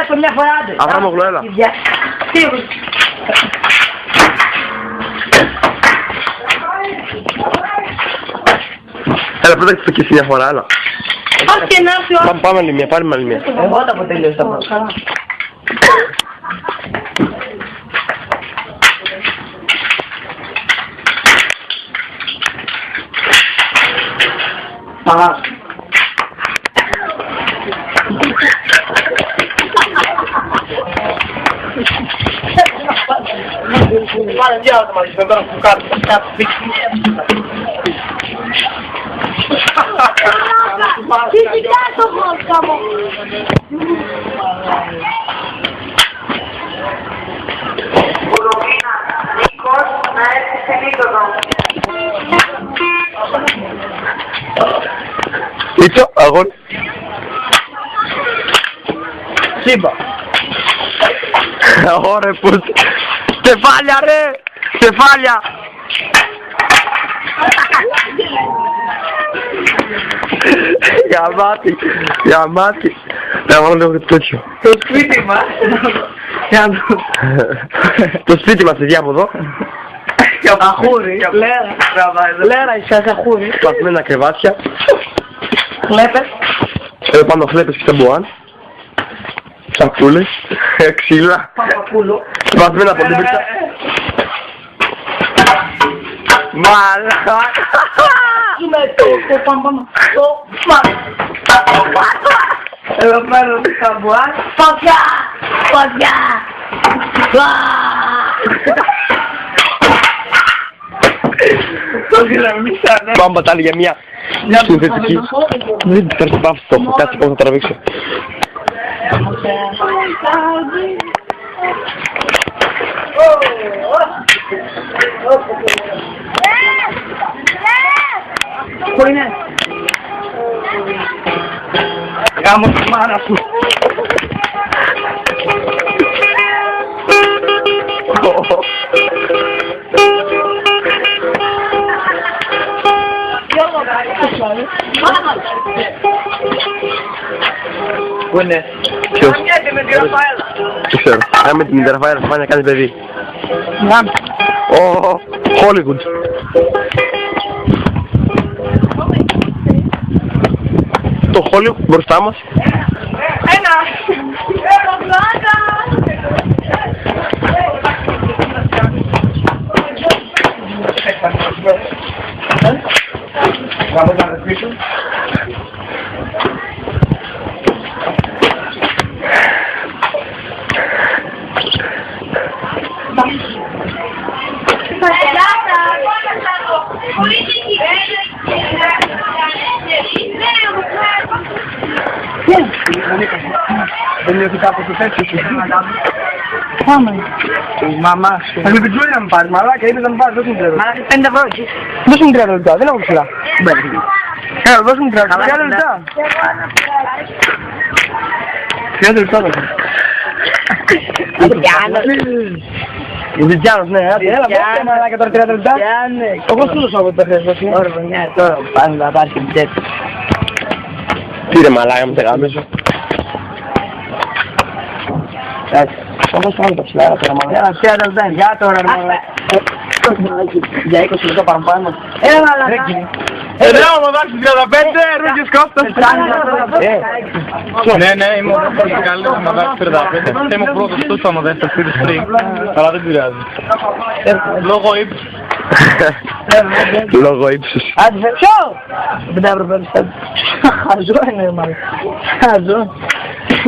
πετάξω μια φορά άντε. Αβραμόγλου, έλα. Έλα, πέταξε το και εσύ μια φορά, έλα. Όχι, να έρθει ο... Πάμε άλλη μια, πάρουμε άλλη μια. Εγώ τα αποτελείωσα πρώτα. Πάνε διάλογο μαζί, με πέρα που κάτω. Φυσικά το χώσκα μου. Κουλομίνα, Νίκος, να έρθει σε λίγο. Ήτσο, αγόρι. Σύμπα. Ωραία, πούς. Στεφάλια, ρε! Στεφάλια! Γαμάτι, γαμάτι. Να βάλω λίγο τέτοιο. Το σπίτι μας. Το σπίτι μας, παιδιά, από εδώ. Αχούρι. Λέρα, είσαι αχούρι. Σπασμένα κρεβάτια. Χλέπες. Εδώ πάνω χλέπες και ταμπουάν. Σακούλες. Ξύλα. Παπαπούλο. Σπασμένα πολύμπριτα. Μαλάκα. Είμαι το παμπαμα. Εδώ παίρνω τη ταμπουάν. Φωτιά! Φωτιά! Το γραμμίσανε. Πάμε πατάλη για μια συνθετική. Δεν θα έρθει πάω αυτό, κάτσε πώς θα τραβήξω. Πού είναι? Γάμω τη μάνα σου. Πού είναι? Ποιος? Καμιέται με τη Ραφαέλα. Δεν ξέρω. Με την Ραφαέλα θα πάει να κάνει παιδί. Να. Ω, Hollywood. Το Hollywood μπροστά μας. Ένα. Vamos a ver piso. Δεν νιώθει κάπως το τέτοιο σου. Πάμε. Η μαμά σου. Θα με την Τζούλια να μου πάρει, μαλάκα, είπες να μου πάρει, δώσ' μου 30 λεπτά. Μα 5 ευρώ εκεί. Δώσ' μου 30 λεπτά, δεν έχω ψηλά. Έλα, δώσ' μου 30 λεπτά. 30 λεπτά δώσ' μου. Ιντιτζάνος, ναι, έλα, δώστε μαλάκα τώρα 30 λεπτά. Εγώ σου δώσα από το χρειάζεσαι. Ωραία, μια τώρα πάνε να πάρει και την τέτοια. Τι ρε μαλάκα μου, σε γάμισο. Εντάξει, θα δώσω άλλο τα ψηλά, τώρα μαλάκα. Έλα, 30 λεπτά, για τώρα ρε μαλάκα. Για 20 λεπτά παραπάνω. Έλα μαλάκα. Λέω μου δώσει 35, Ρούγιος Κώστας. Ναι, ναι, είμαι ο πρώτος καλύτερος να δώσει 35. Είμαι ο πρώτος τους άμα δεν θα στείλει στρίγ. Αλλά δεν πειράζει. Λόγω ύψους. Λόγω ύψους. Άντε, ποιο! 5 ευρώ πέρα. Χαζό είναι μάλλον. Χαζό.